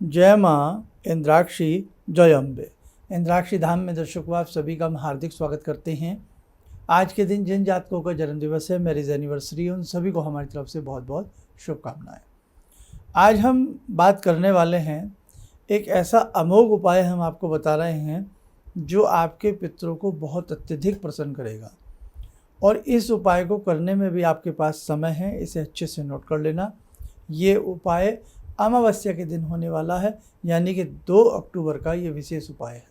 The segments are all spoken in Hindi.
जय माँ इंद्राक्षी जय अम्बे। इंद्राक्षी धाम में दर्शकों आप सभी का हम हार्दिक स्वागत करते हैं। आज के दिन जिन जातकों का जन्मदिवस है, मैरिज एनिवर्सरी, उन सभी को हमारी तरफ से बहुत बहुत शुभकामनाएं। आज हम बात करने वाले हैं, एक ऐसा अमोघ उपाय हम आपको बता रहे हैं जो आपके पितरों को बहुत अत्यधिक प्रसन्न करेगा। और इस उपाय को करने में भी आपके पास समय है, इसे अच्छे से नोट कर लेना। ये उपाय अमावस्या के दिन होने वाला है, यानी कि 2 अक्टूबर का ये विशेष उपाय है,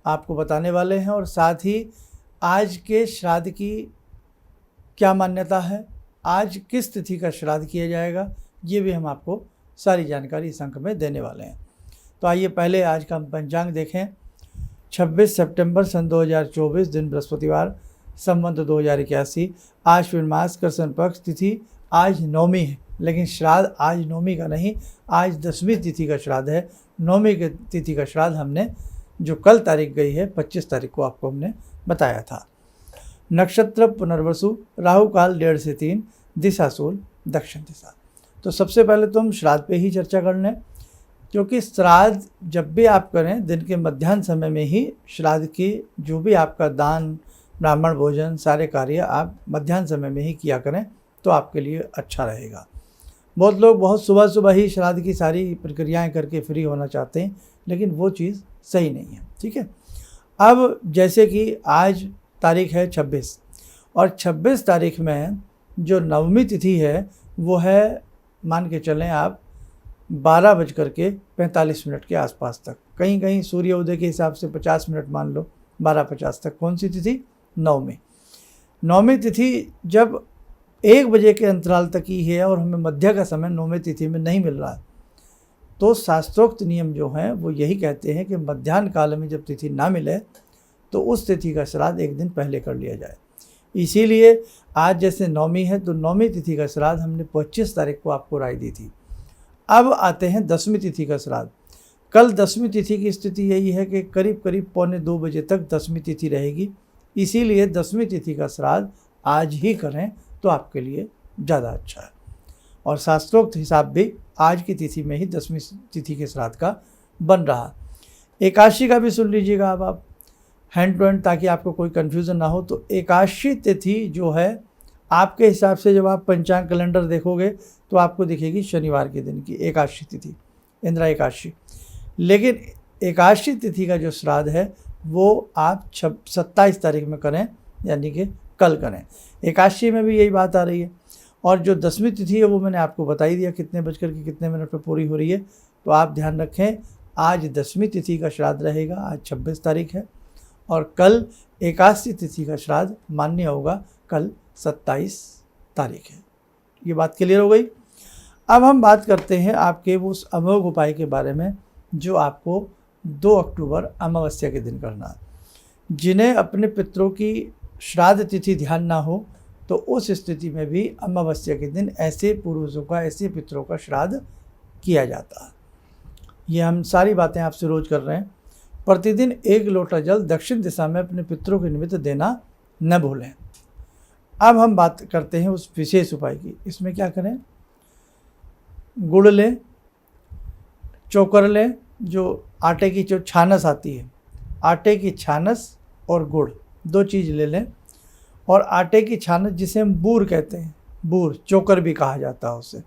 आपको बताने वाले हैं। और साथ ही आज के श्राद्ध की क्या मान्यता है, आज किस तिथि का श्राद्ध किया जाएगा, ये भी हम आपको सारी जानकारी इस अंक में देने वाले हैं। तो आइए पहले आज का हम पंचांग देखें। 26 सितंबर सन 2024, दिन बृहस्पतिवार, संवत 2081, आश्विन मास, कृष्ण पक्ष, तिथि आज नवमी है। लेकिन श्राद्ध आज नवमी का नहीं, आज 10वीं तिथि का श्राद्ध है। नवमी की तिथि का श्राद्ध हमने जो कल तारीख गई है 25 तारीख को आपको हमने बताया था। नक्षत्र पुनर्वसु, राहु काल 1:30 से 3, दिशा सूल दक्षिण दिशा। तो सबसे पहले तो हम श्राद्ध पे ही चर्चा कर लें, क्योंकि श्राद्ध जब भी आप करें दिन के मध्याह्न समय में ही श्राद्ध की जो भी आपका दान, ब्राह्मण भोजन, सारे कार्य आप मध्याह्न समय में ही किया करें तो आपके लिए अच्छा रहेगा। बहुत लोग बहुत सुबह सुबह ही श्राद्ध की सारी प्रक्रियाएं करके फ्री होना चाहते हैं, लेकिन वो चीज़ सही नहीं है। ठीक है, अब जैसे कि आज तारीख है 26, और 26 तारीख में जो नवमी तिथि है वो है, मान के चलें आप 12:45 के आसपास तक। कहीं कहीं सूर्योदय के हिसाब से 50 मिनट मान लो, 12:50 तक। कौन सी तिथि? नवमी तिथि जब 1 बजे के अंतराल तक ही है और हमें मध्य का समय नवमी तिथि में नहीं मिल रहा है, तो शास्त्रोक्त नियम जो हैं वो यही कहते हैं कि मध्याह्न काल में जब तिथि ना मिले तो उस तिथि का श्राद्ध एक दिन पहले कर लिया जाए। इसीलिए आज जैसे नवमी है तो नवमी तिथि का श्राद्ध हमने 25 तारीख को आपको राय दी थी। अब आते हैं 10वीं तिथि का श्राद्ध। कल 10वीं तिथि की स्थिति यही है कि करीब करीब 1:45 बजे तक 10वीं तिथि रहेगी। इसीलिए 10वीं तिथि का श्राद्ध आज ही करें तो आपके लिए ज़्यादा अच्छा है। और शास्त्रोक्त हिसाब भी आज की तिथि में ही 10वीं तिथि के श्राद्ध का बन रहा। एकादशी का भी सुन लीजिएगा अब आप हैंड टू हैंड, ताकि आपको कोई कन्फ्यूज़न ना हो। तो एकादशी तिथि जो है आपके हिसाब से जब आप पंचांग कैलेंडर देखोगे तो आपको दिखेगी शनिवार के दिन की एकादशी तिथि, इंदिरा एकादशी। लेकिन एकादशी तिथि का जो श्राद्ध है वो आप 27 तारीख में करें, यानी कि कल करें। एकादशी में भी यही बात आ रही है। और जो 10वीं तिथि है वो मैंने आपको बता ही दिया कितने बजकर के कितने मिनट पर पूरी हो रही है। तो आप ध्यान रखें, आज 10वीं तिथि का श्राद्ध रहेगा, आज 26 तारीख है, और कल एकादशी तिथि का श्राद्ध मान्य होगा, कल 27 तारीख है। ये बात क्लियर हो गई। अब हम बात करते हैं आपके उस अमोघ उपाय के बारे में जो आपको 2 अक्टूबर अमावस्या के दिन करना है। जिन्हें अपने पितरों की श्राद्ध तिथि ध्यान ना हो तो उस स्थिति में भी अमावस्या के दिन ऐसे पूर्वजों का, ऐसे पितरों का श्राद्ध किया जाता है। ये हम सारी बातें आपसे रोज कर रहे हैं। प्रतिदिन 1 लोटा जल दक्षिण दिशा में अपने पितरों के निमित्त देना न भूलें। अब हम बात करते हैं उस विशेष उपाय की। इसमें क्या करें? गुड़ लें, चोकर लें, जो आटे की जो छानस आती है, आटे की छानस और गुड़ 2 चीज़ ले लें। और आटे की छानस जिसे हम बूर कहते हैं, बूर चोकर भी कहा जाता है उसे,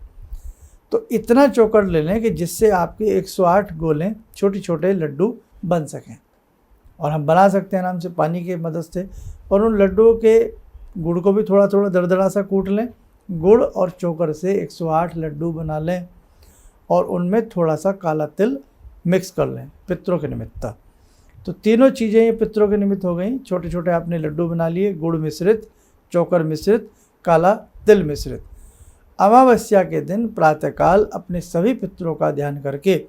तो इतना चोकर ले लें कि जिससे आपके 108 गोले छोटे छोटे लड्डू बन सकें। और हम बना सकते हैं आराम से पानी की मदद से। और उन लड्डुओं के गुड़ को भी थोड़ा थोड़ा दरदरा सा कूट लें। गुड़ और चोकर से 108 लड्डू बना लें और उनमें थोड़ा सा काला तिल मिक्स कर लें पितरों के निमित्त। तो तीनों चीज़ें ये पितरों के निमित्त हो गई। छोटे छोटे आपने लड्डू बना लिए, गुड़ मिश्रित, चोकर मिश्रित, काला तिल मिश्रित। अमावस्या के दिन प्रातःकाल अपने सभी पितरों का ध्यान करके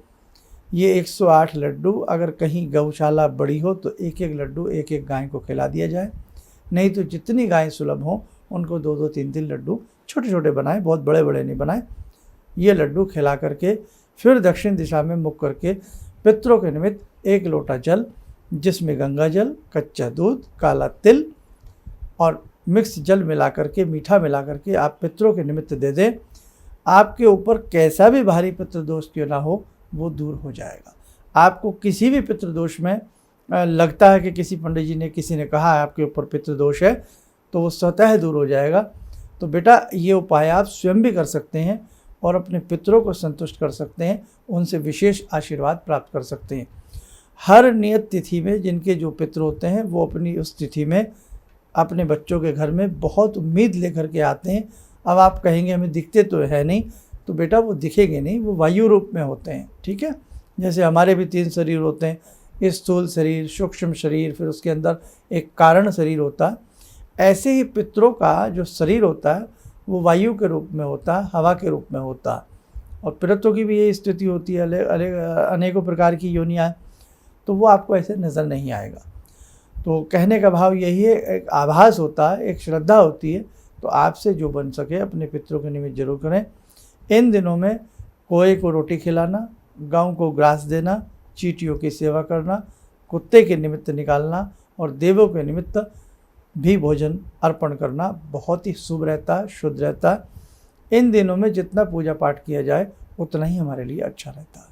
ये 108 लड्डू, अगर कहीं गौशाला बड़ी हो तो एक एक लड्डू एक एक गाय को खिला दिया जाए। नहीं तो जितनी गायें सुलभ हों उनको 2-2, 3-3 लड्डू छोटे छोटे बनाएं, बहुत बड़े बड़े नहीं बनाएं। ये लड्डू खिला करके फिर दक्षिण दिशा में मुख करके पितरों के निमित्त 1 लोटा जल, जिसमें गंगा जल, कच्चा दूध, काला तिल और मिक्स जल मिला करके, मीठा मिला करके आप पितरों के निमित्त दे दें। आपके ऊपर कैसा भी भारी पितृ दोष क्यों ना हो, वो दूर हो जाएगा। आपको किसी भी पितृदोष में लगता है कि किसी पंडित जी ने किसी ने कहा है आपके ऊपर पितृदोष है, तो वो स्वतः दूर हो जाएगा। तो बेटा ये उपाय आप स्वयं भी कर सकते हैं और अपने पितरों को संतुष्ट कर सकते हैं, उनसे विशेष आशीर्वाद प्राप्त कर सकते हैं। हर नियत तिथि में जिनके जो पितर होते हैं वो अपनी उस तिथि में अपने बच्चों के घर में बहुत उम्मीद लेकर के आते हैं। अब आप कहेंगे हमें दिखते तो है नहीं, तो बेटा वो दिखेंगे नहीं, वो वायु रूप में होते हैं, ठीक है। जैसे हमारे भी 3 शरीर होते हैं, स्थूल शरीर, सूक्ष्म शरीर, फिर उसके अंदर एक कारण शरीर होता है। ऐसे ही पितरों का जो शरीर होता है वो वायु के रूप में होता है, हवा के रूप में होता है। और पितरों की भी यही स्थिति होती है, अनेकों प्रकार की योनियाँ हैं, तो वो आपको ऐसे नज़र नहीं आएगा। तो कहने का भाव यही है, एक आभास होता है, एक श्रद्धा होती है। तो आपसे जो बन सके अपने पितरों के निमित्त जरूर करें। इन दिनों में कोए को रोटी खिलाना, गाँव को ग्रास देना, चींटियों की सेवा करना, कुत्ते के निमित्त निकालना और देवों के निमित्त भी भोजन अर्पण करना बहुत ही शुभ रहता है, शुद्ध रहता है। इन दिनों में जितना पूजा पाठ किया जाए उतना ही हमारे लिए अच्छा रहता है।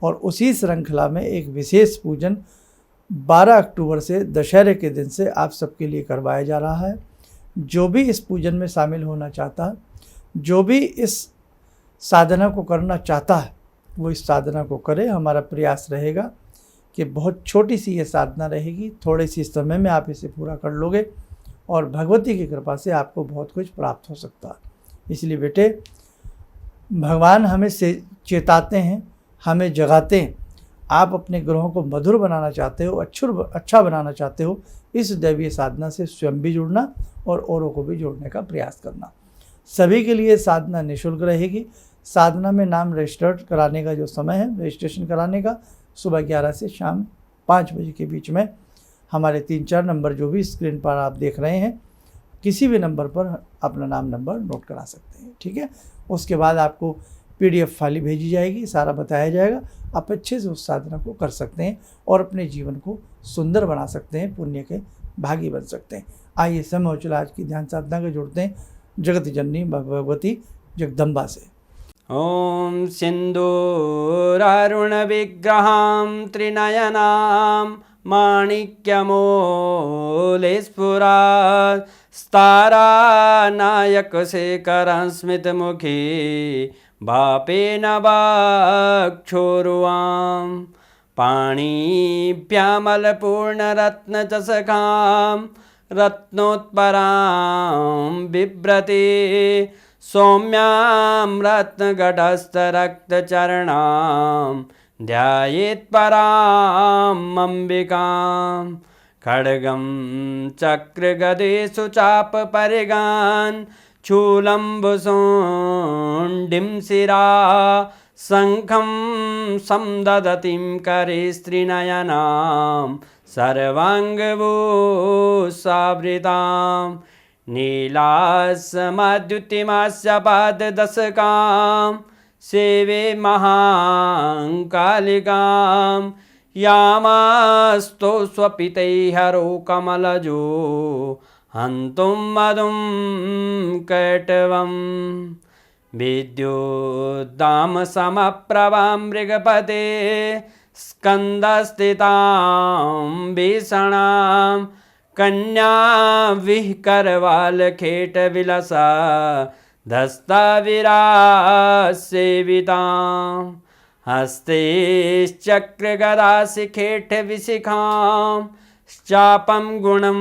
और उसी श्रृंखला में एक विशेष पूजन 12 अक्टूबर से दशहरे के दिन से आप सबके लिए करवाया जा रहा है। जो भी इस पूजन में शामिल होना चाहता है, जो भी इस साधना को करना चाहता है, वो इस साधना को करे। हमारा प्रयास रहेगा कि बहुत छोटी सी ये साधना रहेगी, थोड़े सी समय में आप इसे पूरा कर लोगे और भगवती की कृपा से आपको बहुत कुछ प्राप्त हो सकता है। इसलिए बेटे, भगवान हमें से चेताते हैं, हमें जगाते हैं। आप अपने ग्रहों को मधुर बनाना चाहते हो, अच्छा बनाना चाहते हो, इस दैवीय साधना से स्वयं भी जुड़ना और औरों को भी जोड़ने का प्रयास करना। सभी के लिए साधना निःशुल्क रहेगी। साधना में नाम रजिस्टर कराने का जो समय है, रजिस्ट्रेशन कराने का, सुबह 11 से शाम 5 बजे के बीच में हमारे 3-4 नंबर जो भी स्क्रीन पर आप देख रहे हैं, किसी भी नंबर पर अपना नाम नंबर नोट करा सकते हैं, ठीक है। उसके बाद आपको PDF फाइल भेजी जाएगी, सारा बताया जाएगा। आप अच्छे से उस साधना को कर सकते हैं और अपने जीवन को सुंदर बना सकते हैं, पुण्य के भागी बन सकते हैं। आइए समय हो चला आज की ध्यान साधना को जोड़ते हैं जगत जननी भगवती जगदम्बा से। ॐ सिन्दूरारुणविग्रहां त्रिनयनां माणिक्यमूलस्फुरात् स्तारानायकशेखरं स्मितमुखी भापेन वाक्षोरुवां पाणिभ्यामलपूर्णरत्नचषकां रत्नोत्परां बिभ्रति सौम्यां रत्नगटस्थरक्तचरणां ध्यायेत्पराम् अम्बिकां खड्गं चक्रगदेषु चापपरिगान् शूलम्बुशुण्डिं शिरा शङ्खं संदधतीं करे स्त्रीनयनां सर्वाङ्गभूषावृतां नीलासमद्युतिमास्य पाददशकां सेवे महाकालिकां यामास्तो स्वपितैहरो कमलजो हन्तुं मधुं कैटवं विद्युद्दामसमप्रभां मृगपते स्कन्दस्थितां भीषणां कन्या विहकरवालखेटविलसा धस्ताविरासेवितां हस्तैश्चक्रगदाशिखेटविशिखां चापं गुणं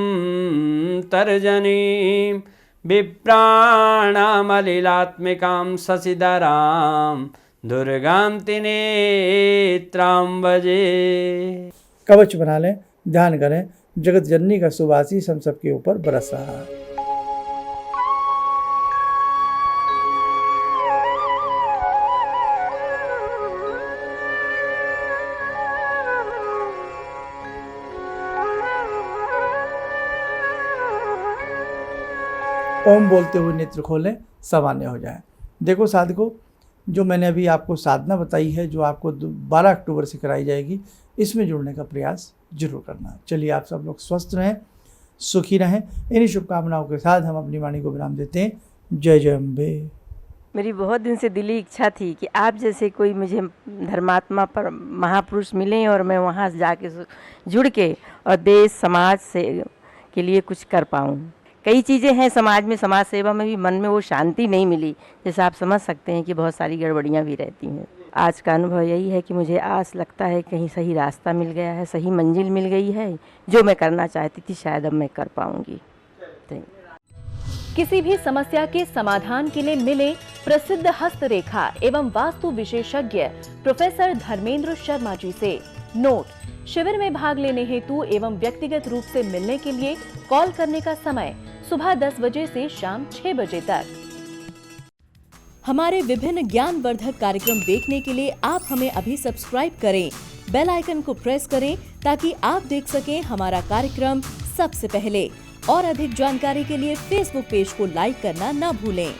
तर्जनीं विप्राणामलिलात्मिकां शशिधरां दुर्गां त्रिनेत्रां भजे। कवच बना लें, ध्यान करें, जगत जननी का शुभ आशीष हम सबके ऊपर बरस रहा है। ओम बोलते हुए नेत्र खोलें, सामान्य हो जाए। देखो साधकों, जो मैंने अभी आपको साधना बताई है, जो आपको 12 अक्टूबर से कराई जाएगी, इसमें जुड़ने का प्रयास जरूर करना। चलिए, आप सब लोग स्वस्थ रहें, सुखी रहें। इन्हीं शुभकामनाओं के साथ हम अपनी वाणी को विराम देते हैं। जय जय अम्बे। मेरी बहुत दिन से दिली इच्छा थी कि आप जैसे कोई मुझे धर्मात्मा पर महापुरुष मिलें और मैं वहाँ जाके जुड़ के और देश समाज से के लिए कुछ कर पाऊँ। कई चीज़ें हैं समाज में, समाज सेवा में भी मन में वो शांति नहीं मिली, जैसे आप समझ सकते हैं कि बहुत सारी गड़बड़ियाँ भी रहती हैं। आज का अनुभव यही है कि मुझे आस लगता है कहीं सही रास्ता मिल गया है, सही मंजिल मिल गई है, जो मैं करना चाहती थी शायद अब मैं कर पाऊँगी। किसी भी समस्या के समाधान के लिए मिले प्रसिद्ध हस्तरेखा एवं वास्तु विशेषज्ञ प्रोफेसर धर्मेंद्र शर्मा जी से। नोट: शिविर में भाग लेने हेतु एवं व्यक्तिगत रूप से मिलने के लिए कॉल करने का समय सुबह 10 बजे से शाम 6 बजे तक। हमारे विभिन्न ज्ञानवर्धक कार्यक्रम देखने के लिए आप हमें अभी सब्सक्राइब करें, बेल आइकन को प्रेस करें ताकि आप देख सकें हमारा कार्यक्रम सबसे पहले। और अधिक जानकारी के लिए फेसबुक पेज को लाइक करना न भूलें।